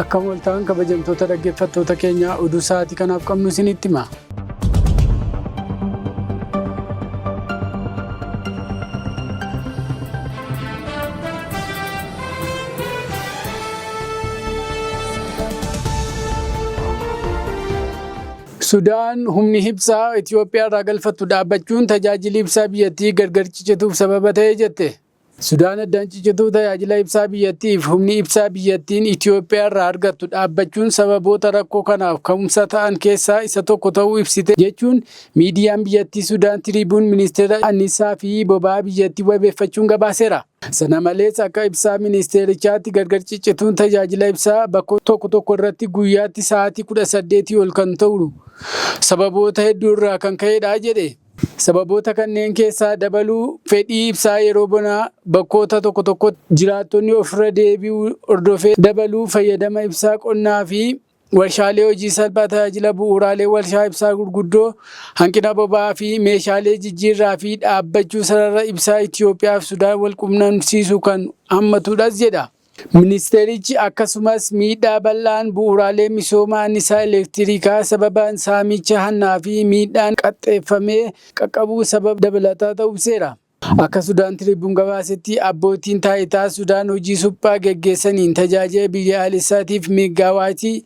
Akka moltaan kabajamtoota dhaggeeffattoota keenya oduu sa'aatii kanaaf qabnu isinitti hima. Sudaan humni ibsaa Itoophiyaa irraa galfattu dhaabbachuun tajaajila ibsaa biyyattii gargar cicituuf sababa ta'ee jette. Sudaan addaan cicituu tajaajila ibsaa biyyattiif humni ibsaa biyyattiin Itoophiyaa irraa argattu dhaabbachuun sababoota rakkoo kanaaf ka'umsa ta'an keessaa isa tokko ta'uu ibsite jechuun miidiyaan biyyattii Sudaan Tiriibuun ministeera annisaa fi boba'aa biyyattii wabeeffachuun gabaaseera. Sana malees akka ibsaa ministeerichaatti gargar ciccituun tajaajila ibsaa bakka tokko irratti guyyaatti sa'aatii 18 ol kan ta'u sababoota hedduu irraa kan ka'edha jedhe. Sababoota kanneen keessaa dabaluu fedhii ibsaa yeroo bonaa bakkoota tokko jiraattonni ofirra deebi'uu hordofee dabaluu fayyadama ibsaa qonnaa fi warshaalee hojii salphaa tajaajila bu'uuraalee warshaa ibsaa gurguddoo hanqina boba'aa fi meeshaalee jijjiirraa fi dhaabbachuu sarara ibsaa Itoophiyaa fi Sudaan wal quunnamsiisuu kan hammatudhas jedha. Ministeerichi akkasumas miidhaa bal'aan bu'uuraalee misoomaa annisaa elektirikaa sababaan saamicha hannaa fi miidhaan qaxxeeffamee qaqqabuu sababa dabalataa ta'uu ibseera. Akka Sudaan Tiriibuun gabaasetti abbootiin taayitaa Sudaan hojii suphaa geggeessaniin tajaajila biyyaalessaatiif meegaawaatii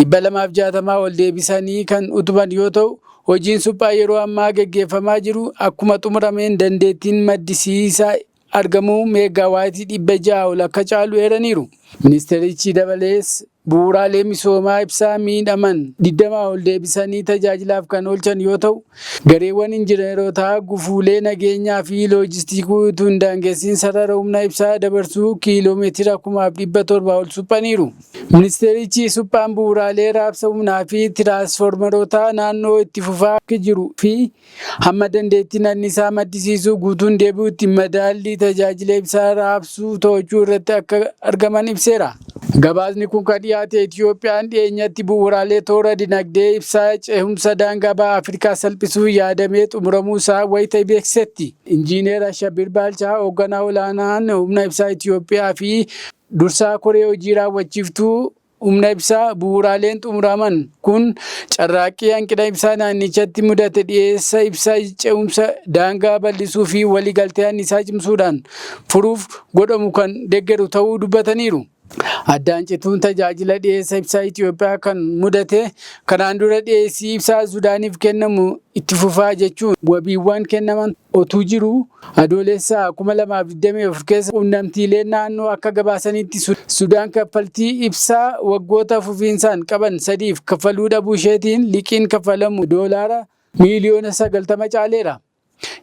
260 ol deebisanii kan utuban yoo ta'u, hojiin suphaa yeroo ammaa geggeeffamaa jiru akkuma xumurameen dandeettiin maddisiisaa argamuu meegaawaatii 600 ol akka caalu eeraniiru. Ministeerichi dabalees bu'uuraalee misoomaa ibsaa miidhaman 20 ol deebisanii tajaajilaaf kan oolchan yoo ta'u, gareewwan injineerotaa gufuulee nageenyaa fi loojistiikii utuu hin daangessiin sarara humna ibsaa dabarsuu kiiloomeetira 1700 ol suphaniiru. Ministeerichi suphaan bu'uuraalee raabsa humnaa fi tiraansfoormaroota naannoo itti fufaa jiru fi hamma dandeettiin annisaa maddisiisuu guutuun deebi'uutti madaallii tajaajila ibsaa raabsuu to'achuu irratti akka argaman ibseera. Gabaasni kun kan dhiyaate Itoophiyaan dhiyeenyatti bu'uuraalee toora dinagdee ibsaa ce'umsa daangaa baha Afrikaa salphisuu yaadamee xumuramuu isaa wayita beeksisetti. Injiineer Ashabir Baalchaa hoogganaa olaanaan humna ibsaa Itoophiyaa fi dursaa koree hojii raawwachiiftuu humna ibsaa bu'uuraaleen xumuraman kun carraaqqii hanqina ibsaa naannichatti mudate dhiyeessa ibsaa ce'umsa daangaa bal'isuu fi waliigaltee annisaa cimsuudhaan furuuf godhamu kan deeggaru ta'uu dubbataniiru. Addaan cituun tajaajila dhiyeessa ibsaa Itoophiyaa kan mudate kanaan dura dhiyeessii ibsaa Sudaaniif kennamu itti fufaa jechuun wabiiwwan kennaman otuu jiru adoolessa 2024 keessa quunnamtiileen naannoo akka gabaasanitti Sudaan kaffaltii ibsaa waggoota fufiinsaan qaban 3f kaffaluu dhabuu isheetiin liqiin kaffalamu doolaara miliyoona 90 caaleera.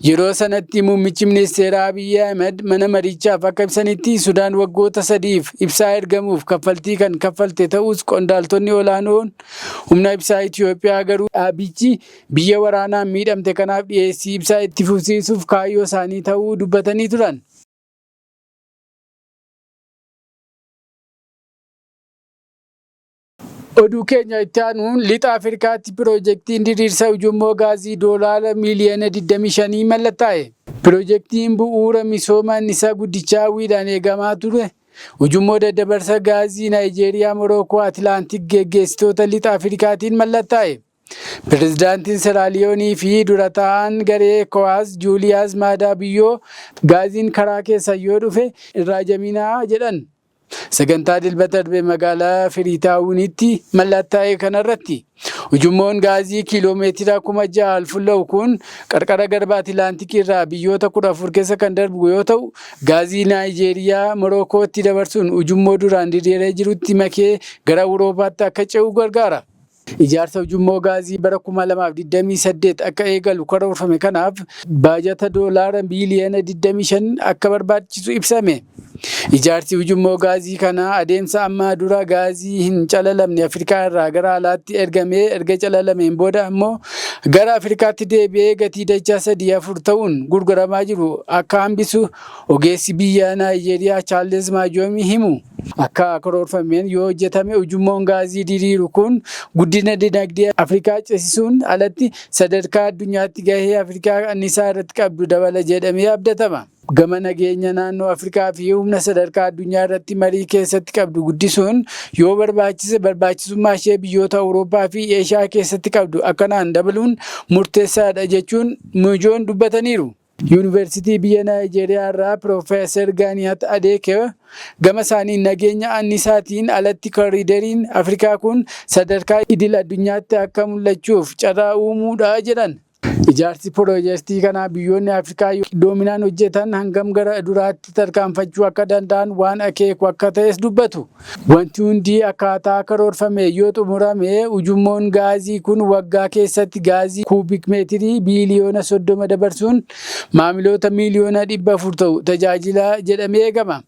Yeroo sanatti muummichi ministeeraa Abiy Ahmed mana marichaaf akka ibsanitti Sudaan waggoota 3f ibsaa ergamuuf kaffaltii kan kaffalte ta'us qondaaltonni olaanoon humna ibsaa Itoophiyaa garuu dhaabichi biyya waraanaan miidhamte kanaaf dhiyeessii ibsaa itti fufsiisuuf kaayyoo isaanii ta'uu dubbatanii turan. Oduu keenya itti aanuun lixa Afrikaatti piroojeektiin diriirsa ujummoo gaazii doolaara miliyoona 25 mallattaa'e. Piroojeektiin bu'uura misooma annisaa guddichaa hawwiidhaan eegamaa ture. Ujummoo daddabarsa gaazii Naayijeeriyaa, Morookoo, Atilaantik geggeessitoota lixa Afrikaatiin mallattaa'e. Pireezidaantiin Seraaliyoonii fi dura taa'aan garee ECOWAS Juuliyaas Maadaa Biyyoo gaaziin karaa keessa yoo dhufe irraa jaminaa jedhan. Sagantaa dilbata darbe magaalaa Firiitaawunitti mallattaa'e kanarratti ujummoon gaazii kiiloomeetira 6,000 fuula'u kun qarqara garba Atilaantikii irraa biyyoota 14 keessa kan darbu yoo ta'u, gaazii Naayijeeriyaa Morokootti dabarsuun ujummoo duraan diriiree jirutti makee gara Awuroopaatti akka ce'u gargaara. Ijaarsa ujummoo gaazii bara 2028 akka eegalu karoorfame kanaaf baajata doolaara miliyoona 25 akka barbaachisu ibsame. Ijaarsi ujummoo gaazii kanaa adeemsa ammaa dura gaazii hin calalamne Afrikaa irraa gara alaatti ergamee erga calalameen booda ammoo gara Afrikaatti deebi'ee gatii dachaa 3-4 ta'uun gurguramaa jiru akka hambisu ogeessi biyya Naayijeeriyaa Chaarles Maajoomi himu. Akka karoorfameen yoo hojjetame ujummoon gaazii diriiru kun guddina dinagdee Afrikaa ceesisuun alatti sadarkaa addunyaatti gahee Afrikaa annisaa irratti qabdu dabala jedhamee abdatama. gama nageenya naannoo Afrikaa fi humna sadarkaa addunyaa irratti marii keessatti qabdu guddisuun yoo barbaachise barbaachisummaa ishee biyyoota Awurooppaa fi Eeshiyaa keessatti qabdu akkanaan dabaluun murteessaadha jechuun Mijoon dubbataniiru. Yuunivarsiitii biyya Naayijeeriyaa irraa Piroofeesar Gaaniyaat Adeeke gama isaaniin nageenya annisaatiin alatti koriidariin Afrikaa kun sadarkaa idil addunyaatti akka mul'achuuf carraa uumuudha jedhan. Ijaarsi piroojeektii kanaa biyyoonni Afrikaa qindoominaan hojjetan hangam gara duraatti tarkaanfachuu akka danda'an waan akeeku akka ta'es dubbatu. Wanti hundi akkaataa karoorfame yoo xumurame ujummoon gaazii kun waggaa keessatti gaazii kuubik meetirii biiliyoona 30 dabarsuun maamiloota miiliyoona 400 ta'u tajaajila jedhamee eegama.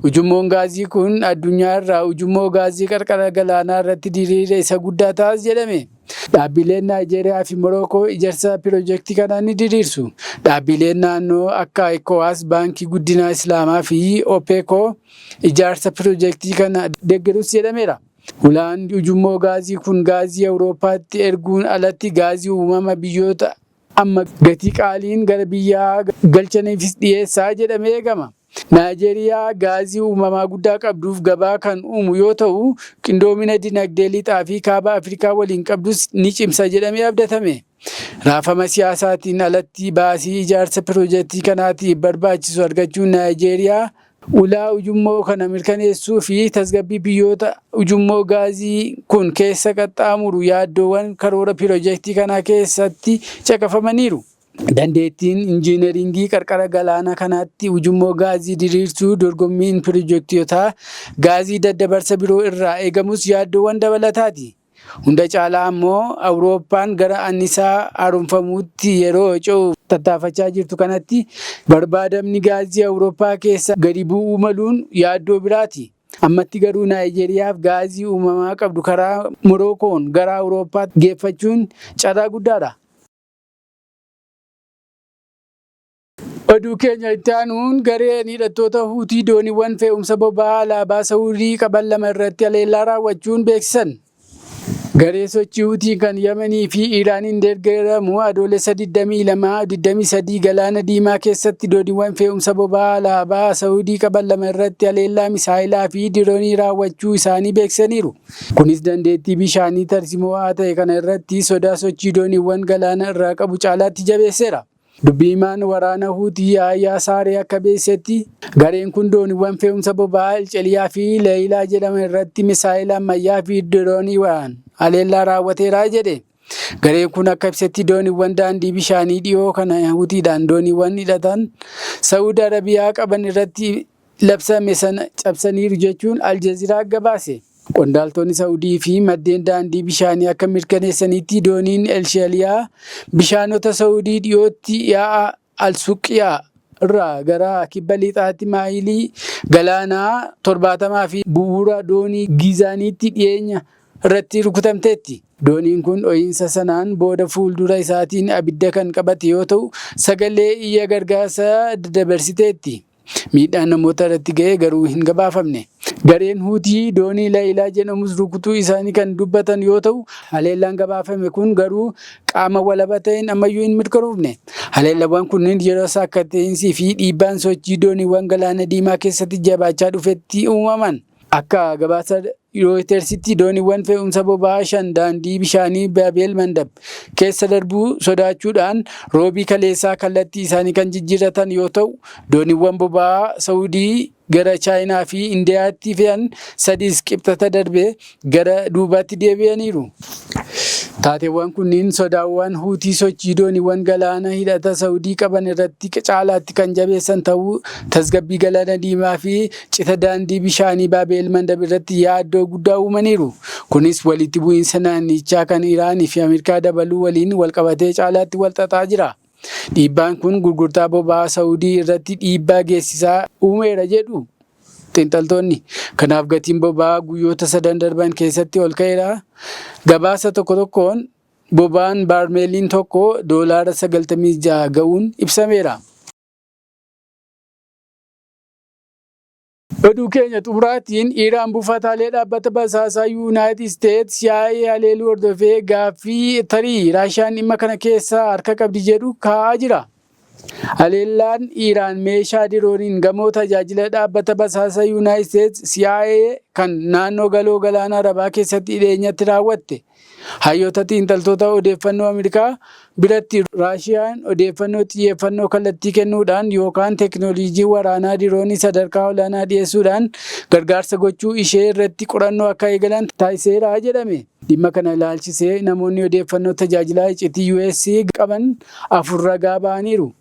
Ujummoon gaazii kun addunyaa irraa ujummoo gaazii qarqara galaanaa irratti diriira isa guddaa taas jedhame. Dhaabbileen Naayijeeriyaa fi Morookoo ijaarsa piroojeektii kanaa ni diriirsu. Dhaabbileen naannoo akka ECOWAS, Baankii Guddina Islaamaa fi OPECO ijaarsa piroojeektii kana deeggarus jedhameera. Ulaan ujummoo gaazii kun gaazii Awurooppaatti erguun alatti gaazii uumama biyyoota amma gatii qaaliin gara biyyaa galchaniifis dhiyeessaa jedhamee eegama. Naayijeeriyaa gaazii uumamaa guddaa qabduuf gabaa kan uumu yoo ta'u, qindoomina dinagdee lixaa fi kaaba Afrikaa waliin qabdus ni cimsa jedhamee abdatame. Raafama siyaasaatiin alatti baasii ijaarsa piroojeektii kanaatiif barbaachisu argachuun Naayijeeriyaa ulaa ujummoo kana mirkaneessuu fi tasgabbii biyyoota ujummoo gaazii kun keessa qaxxaamuru yaaddoowwan karoora piroojeektii kanaa keessatti caqafamaniiru. Dandeettiin injiineringii qarqara galaana kanaatti ujummoo gaazii diriirsuu dorgommiin piroojeektota gaazii daddabarsa biroo irraa eegamus yaaddoowwan dabalataati. Hunda caalaa ammoo Awurooppaan gara annisaa haaromfamuutti yeroo ce'uuf tattaafachaa jirtu kanatti barbaadamni gaazii Awurooppaa keessa gadi bu'uu maluun yaaddoo biraati. Ammatti garuu Naayijeeriyaaf gaazii uumamaa qabdu karaa Morookoon gara Awurooppaatti geeffachuun carraa guddaadha. Oduu keenya itti aanuun gareen hidhattoota Huutii dooniiwwan fe'umsa boba'aa alaabaa Saawudii qaban 2 irratti haleellaa raawwachuun beeksisan. Garee sochii Huutii kan Yemanii fi Iraaniin deeggaramu adoolessa 22-23 Galaana Diimaa keessatti dooniiwwan fe'umsa boba'aa alaabaa Saawudii qaban 2 irratti haleellaa misaayilaa fi diroonii raawwachuu isaanii beeksisaniiru. Kunis dandeettii bishaanii tarsimoo ta'e kana irratti sodaa sochii dooniiwwan galaana irraa qabu caalaatti jabeesseera. Dubbiimaan waraana Huutii Yahyaa Saaree akka beeksisetti gareen kun dooniiwwan fe'umsa boba'aa Ilceliyaa fi Leeyilaa jedhaman irratti misaayila ammayyaa fi dirooniiwwan haleellaa raawwateera jedhe. Gareen kun akka ibsetti dooniiwwan daandii bishaanii dhiyoo kana Huutiidhaan dooniiwwan hidhatan Saawud Arabiyaa qaban irratti labsame sana cabsaniiru jechuun Aljaziiraa gabaase. Qondaaltonni Saawudii fi maddeen daandii bishaanii akka mirkaneessanitti dooniin Elsheliyaa bishaanota Saawudii dhiyootti yaa'a Al-Suqiyaa irraa gara kibba lixaatti maayilii galaanaa 70 fi bu'uura doonii Gizaaniitti dhiyeenya irratti rukutamteetti. Dooniin kun dho'iinsa sanaan booda fuuldura isaatiin abidda kan qabate yoo ta'u, sagalee iyya gargaarsa dabarsiteetti. Miidhaan namoota irratti ga'e garuu hin gabaafamne. Gareen Huutii doonii Leeyilaa jedhamus rukutuu isaanii kan dubbatan yoo ta'u, haleellaan gabaafame kun garuu qaama walaba ta'een ammayyuu hin mirkanoofne. Haleellawwan kunneen yeroo sakkatteessii fi dhiibbaan sochii dooniiwwan galaana diimaa keessatti jabaachaa dhufetti uumaman. Akka gabaasa Rooyitersitti dooniiwwan fe'umsa boba'aa 5 daandii bishaanii Baabel Mandab keessa darbuu sodaachuudhaan roobii kaleessaa kallattii isaanii kan jijjiiratan yoo ta'u, dooniiwwan boba'aa Saawudii gara Chaayinaa fi Indiyaatti fe'an 3 qibxata darbee gara duubaatti deebi'aniiru. Taateewwan kunniin sodaawwan Huutii sochii dooniiwwan galaana hidhata Saawudii qaban irratti caalaatti kan jabeessan ta'uu tasgabbii galaana diimaa fi cita daandii bishaanii Baabel Mandab irratti yaaddoo guddaa uumaniiru. Kunis walitti bu'iinsa naannichaa kan Iraanii fi Ameerikaa dabaluu waliin walqabatee caalaatti walxaxaa jira. Dhiibbaan kun gurgurtaa boba'aa Saawudii irratti dhiibbaa geessisaa uumeera jedhu xiinxaltoonni. Kanaaf gatiin boba'aa guyyoota 3 darban keessatti ol ka'eera. Gabaasa tokkoon boba'aan baarmeeliin tokko $96 ga'uun ibsameera. Oduu keenya xumuraatiin Iraan buufataalee dhaabbata basaasaa Yuunaayitid Isteetsi yaa'ee haleeluu hordofee gaaffii tarii Raashiyaan dhimma kana keessa harka qabdi jedhu kaa'aa jira. Haleellaan Iraan meeshaa dirooniin gamoo tajaajila dhaabbata basaasa Yuunaayitid Isteetsi CIA kan naannoo galoo galaana Arabaa keessatti dhiyeenyatti raawwatte. Hayyoota xiinxaltoota odeeffannoo Ameerikaa biratti Raashiyaan odeeffannoo xiyyeeffannoo kallattii kennuudhaan yookaan teekinooloojii waraanaa diroonii sadarkaa olaanaa dhiyeessuudhaan gargaarsa gochuu ishee irratti qorannoo akka eegalan taasiseera jedhame. Dhimma kana ilaalchisee namoonni odeeffannoo tajaajila icciitii US qaban 4 ragaa ba'aniiru.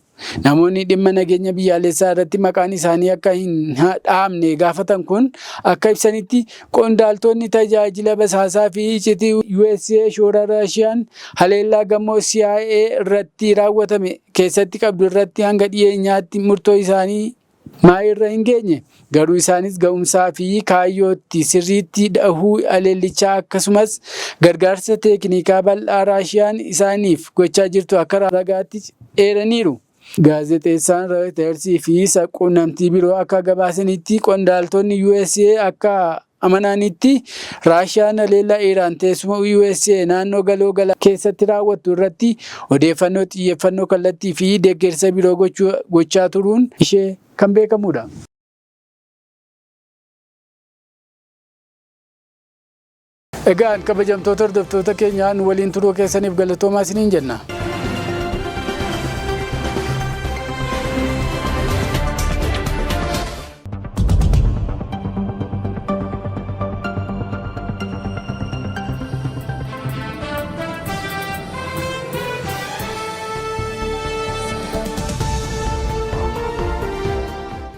Namoonni dhimma nageenya biyyaalessaa irratti maqaan isaanii akka hin dhaamne gaafatan kun akka ibsanitti qondaaltonni tajaajila basaasaa fi icciitii USA shoora Raashiyaan haleellaa gamoo CIA irratti raawwatame keessatti qabdu irratti hanga dhiyeenyaatti murtoo isaanii maayirra hin geenye. Garuu isaanis ga'umsaa fi kaayyootti sirriitti dhahuu haleellichaa akkasumas gargaarsa teeknikaa bal'aa Raashiyaan isaaniif gochaa jirtu akka ragaatti eeraniiru. Gaazexeessaan Reuters fi quunnamtii biroo akka gabaasanitti qondaaltonni USA akka amananitti Raashiyaan haleellaa Iraan teessuma USA naannoo galoo galaanaa keessatti raawwattu irratti odeeffannoo xiyyeeffannoo kallattii fi deeggarsa biroo gochaa turuun ishee kan beekamudha. Egaan kabajamtoota hordoftoota keenyaa nu waliin turuu keessaniif galatoomaa isiniin jenna.